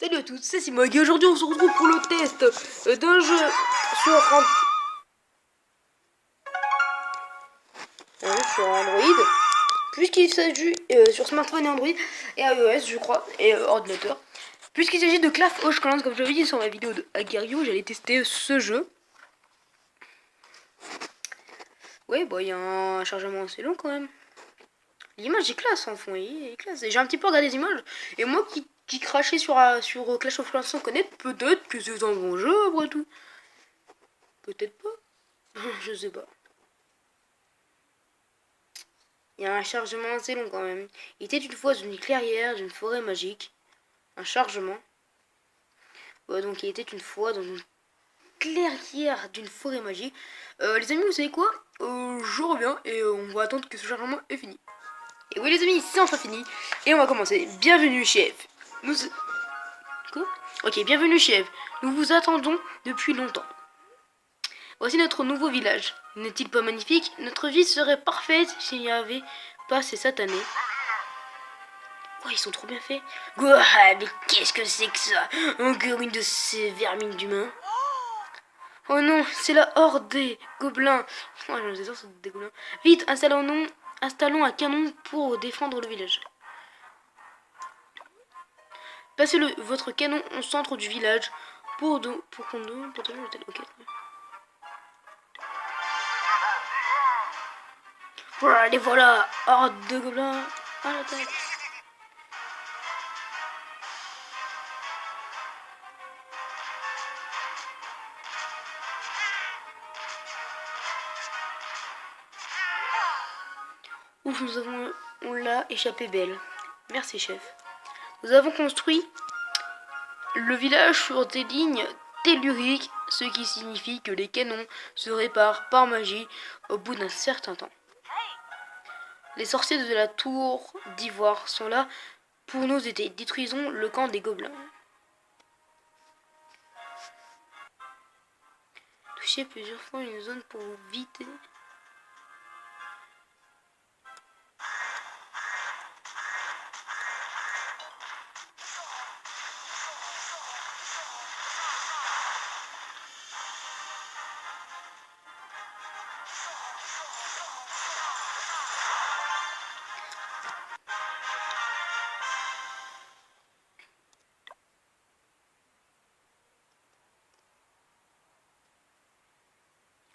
Salut à tous, c'est Simog et aujourd'hui on se retrouve pour le test d'un jeu sur Android, puisqu'il s'agit sur smartphone et Android et iOS je crois, et ordinateur. Puisqu'il s'agit de Clash of Clans, comme j'avais dit sur ma vidéo de Aguerrio, j'allais tester ce jeu. Ouais, bon, il y a un chargement assez long quand même. L'image est classe en fond, il est classe. J'ai un petit peu regardé les images, et moi qui crachais sur Clash of Clans sans connaître, peut-être que c'est un bon jeu après tout. Peut-être pas. Je sais pas. Il y a un chargement assez long quand même. Il était une fois une clairière d'une forêt magique. Un chargement. Ouais, donc il était une fois dans une clairière d'une forêt magique. Les amis, vous savez quoi? Je reviens et on va attendre que ce chargement est fini. Et oui les amis, c'est enfin fini. Et on va commencer. Bienvenue chef. Nous... Quoi? Ok, bienvenue chef. Nous vous attendons depuis longtemps. Voici notre nouveau village. N'est-il pas magnifique? Notre vie serait parfaite s'il n'y avait pas ces satanés. Oh, ils sont trop bien faits. Ouah, mais qu'est-ce que c'est que ça? Encore une de ces vermines d'humains. Oh non, c'est la horde des gobelins. Oh, je me disais, c'est des gobelins. Vite, installons un canon pour défendre le village. Passez votre canon au centre du village pour qu'on donne ok. Voilà, les voilà, horde de gobelins à l'attaque. Ouf, on l'a échappé belle. Merci chef. Nous avons construit le village sur des lignes telluriques, ce qui signifie que les canons se réparent par magie au bout d'un certain temps. Les sorciers de la tour d'ivoire sont là pour nous aider. Détruisons le camp des gobelins. Touchez plusieurs fois une zone pour vous vider.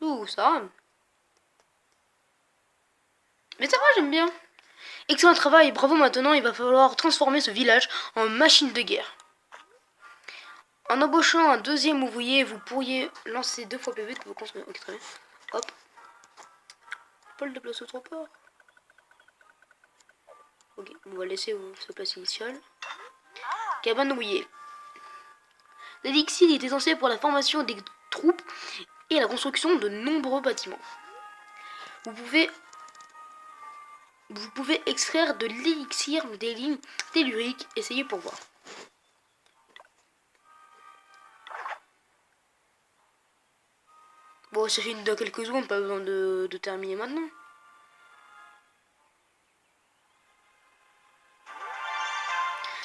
Ouh, ça va. Mais ça va, j'aime bien. Excellent travail, bravo. Maintenant il va falloir transformer ce village en machine de guerre. En embauchant un deuxième ouvrier, vous pourriez lancer 2 fois plus vite vos constructions. Ok, très bien. Hop. Pas le déplacer trop fort. Ok, on va laisser sa place initiale. Cabane oubliée. L'élixir est essentiel pour la formation des troupes et la construction de nombreux bâtiments. Vous pouvez extraire de l'élixir des lignes telluriques. Essayez pour voir. Bon, ça fait dans quelques secondes, pas besoin de terminer maintenant.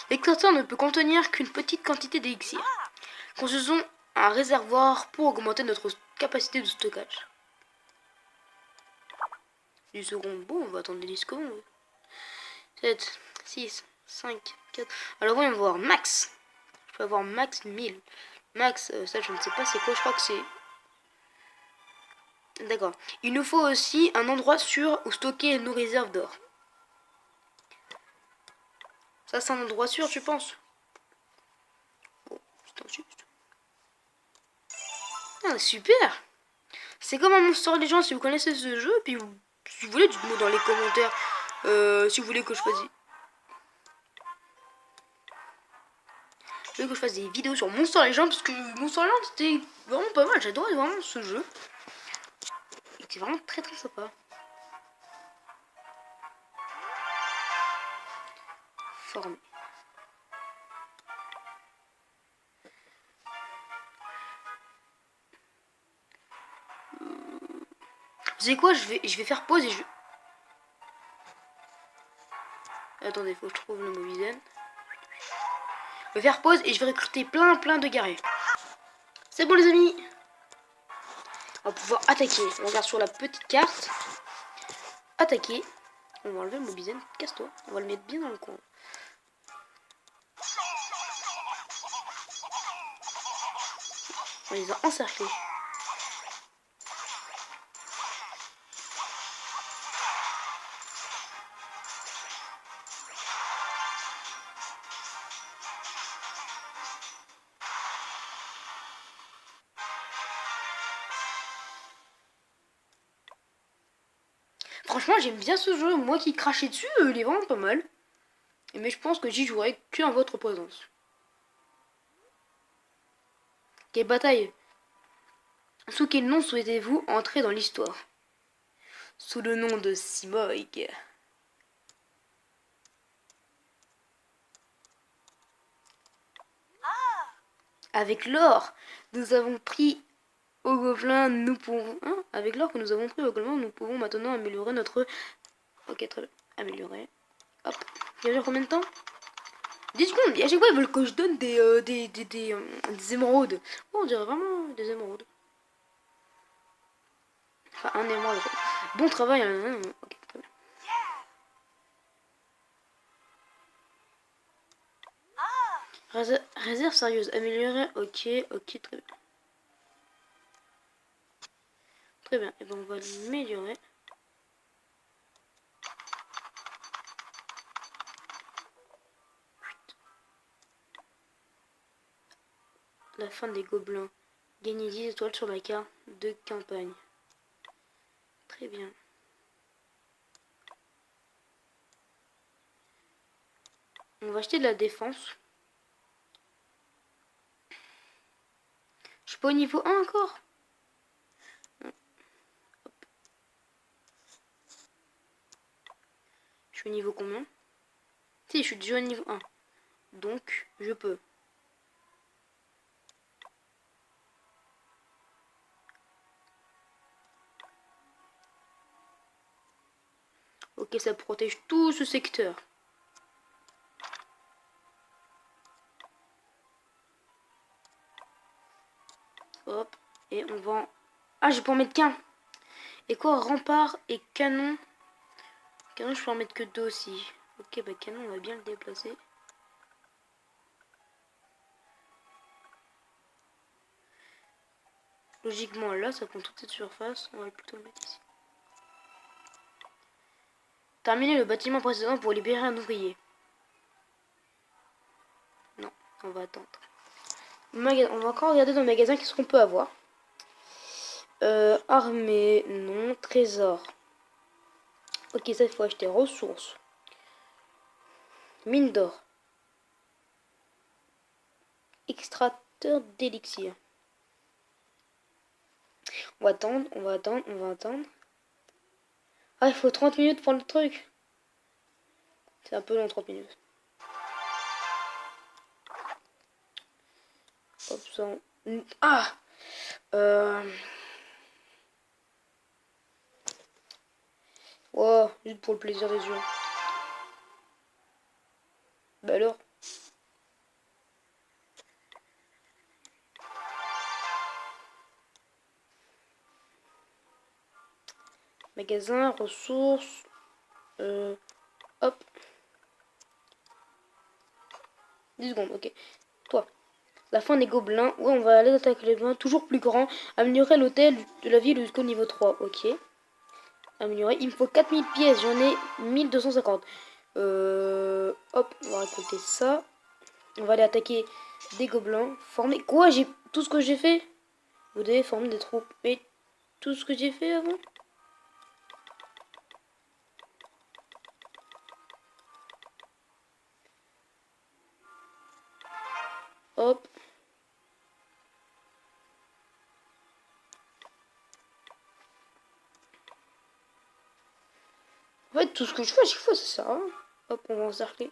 L'extracteur ne peut contenir qu'une petite quantité d'élixir. Construisons un réservoir pour augmenter notre capacité de stockage. 10 secondes, bon, on va attendre 10 secondes. 7, 6, 5, 4. Alors voyons voir, max. Je peux avoir max 1000. Max, ça je ne sais pas c'est quoi, je crois que c'est... D'accord. Il nous faut aussi un endroit sûr où stocker nos réserves d'or. Ça c'est un endroit sûr, tu penses? Bon, c'est juste. Ah, super. C'est comme un Monster Legends si vous connaissez ce jeu. Puis si vous voulez, dites-moi dans les commentaires si vous voulez que je fasse... Je veux que je fasse des vidéos sur Monster Legends parce que Monster Legends c'était vraiment pas mal, j'adorais vraiment ce jeu. Il était vraiment très très sympa. Formé. Vous savez quoi, je vais faire pause et je... Attendez, faut que je trouve le Mobizen. Je vais faire pause et je vais recruter plein de guerriers. C'est bon les amis. On va pouvoir attaquer. On regarde sur la petite carte. Attaquer. On va enlever le Mobizen. Casse-toi. On va le mettre bien dans le coin. On les a encerclés. Franchement, j'aime bien ce jeu. Moi qui crachais dessus, il est vraiment pas mal. Mais je pense que j'y jouerai que en votre présence. Quelle bataille! Sous quel nom souhaitez-vous entrer dans l'histoire? Sous le nom de Simoig. Avec l'or, nous avons pris au gobelin, nous pouvons... Hein, avec l'or que nous avons pris au gobelin, nous pouvons maintenant améliorer notre... Ok, très bien. Améliorer. Hop. Il y a combien de temps? 10 secondes. Et à chaque fois, ils veulent que je donne des émeraudes. Oh, on dirait vraiment des émeraudes. Enfin, un émeraude. Bon travail. Ok, très bien. Réserve sérieuse. Améliorer. Ok, ok, très bien. Très bien. Et ben on va l'améliorer. La fin des gobelins. Gagner 10 étoiles sur la carte de campagne. Très bien. On va acheter de la défense. Je suis pas au niveau 1 encore. Je suis au niveau combien? Si, je suis déjà au niveau 1. Donc, je peux. Ok, ça protège tout ce secteur. Hop. Et on va... Ah, je peux en mettre qu'un. Et quoi, rempart et canon? Canon, je peux en mettre que 2 aussi. Ok, bah canon, on va bien le déplacer. Logiquement, là, ça prend toute cette surface. On va plutôt le mettre ici. Terminer le bâtiment précédent pour libérer un ouvrier. Non, on va attendre. On va encore regarder dans le magasin qu'est-ce qu'on peut avoir. Armée, non. Trésor. Ok, ça, il faut acheter ressources. Mine d'or. Extracteur d'élixir. On va attendre, on va attendre, on va attendre. Ah, il faut 30 minutes pour le truc. C'est un peu long, 30 minutes. Hop, ça... Ah Oh, juste pour le plaisir des yeux. Bah alors. Magasin, ressources. Hop. 10 secondes, ok. Toi. La fin des gobelins. Ouais, on va aller attaquer les gobelins. Toujours plus grand. Améliorer l'hôtel de la ville jusqu'au niveau 3. Ok. Améliorer. Il me faut 4000 pièces. J'en ai 1250. Hop, on va récolter ça. On va aller attaquer des gobelins. Former. Quoi? J'ai tout ce que j'ai fait? Vous devez former des troupes. Mais tout ce que j'ai fait avant? Hop. En fait, tout ce que je fais à chaque fois, c'est ça. Hein. Hop, on va encercler.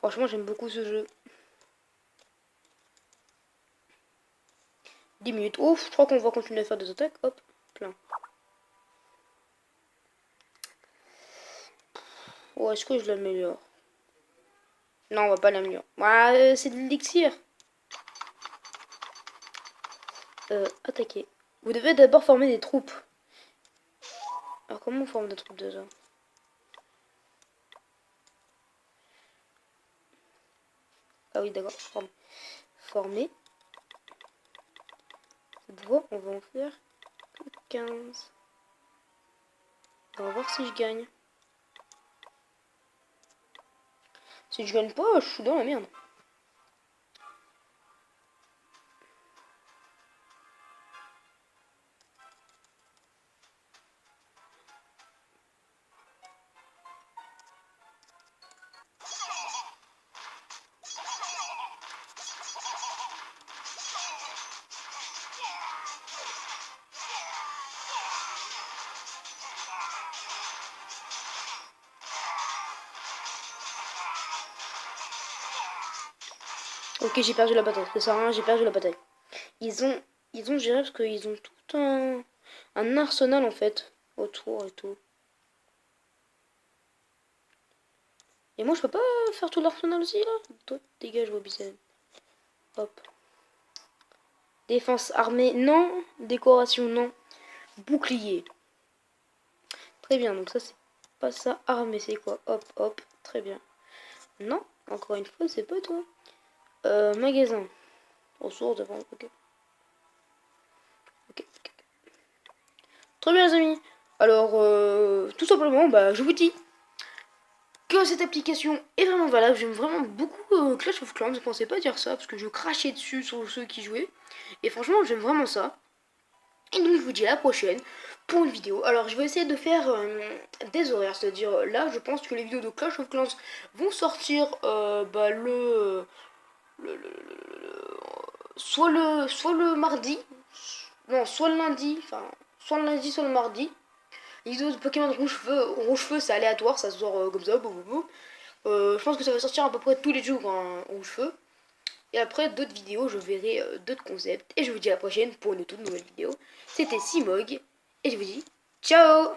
Franchement, j'aime beaucoup ce jeu. 10 minutes. Ouf, je crois qu'on va continuer à faire des attaques. Hop, plein. Oh, est-ce que je l'améliore? Non, on va pas l'améliorer. Ah, c'est de l'élixir. Attaquer. Vous devez d'abord former des troupes. Alors, comment on forme des troupes déjà? Ah oui, d'accord. Former. Cette fois, on va en faire 15. On va voir si je gagne. Si je gagne pas, je suis dans la merde. Ok, j'ai perdu la bataille. Ça sert à rien, j'ai perdu la bataille. Ils ont géré parce qu'ils ont tout un arsenal en fait autour et tout. Et moi je peux pas faire tout l'arsenal aussi là. Toi, dégage Bobby. Hop. Défense armée, non. Décoration, non. Bouclier. Très bien, donc ça c'est pas ça. Armée, c'est quoi? Hop, hop, très bien. Non, encore une fois, c'est pas toi. Magasin. Ressources, défense, ok. Ok. Très bien les amis. Alors, tout simplement, bah je vous dis que cette application est vraiment valable. J'aime vraiment beaucoup Clash of Clans. Je pensais pas dire ça parce que je crachais dessus sur ceux qui jouaient. Et franchement, j'aime vraiment ça. Et donc, je vous dis à la prochaine pour une vidéo. Alors, je vais essayer de faire des horaires. C'est-à-dire, là, je pense que les vidéos de Clash of Clans vont sortir bah, soit le mardi. Non, soit le lundi. Enfin, soit le lundi, soit le mardi. Les vidéos de Pokémon rouge-feu, c'est aléatoire. Ça sort comme ça. Je pense que ça va sortir à peu près tous les jours en rouge-feu. Et après d'autres vidéos, je verrai d'autres concepts. Et je vous dis à la prochaine pour une toute nouvelle vidéo. C'était Simog. Et je vous dis ciao.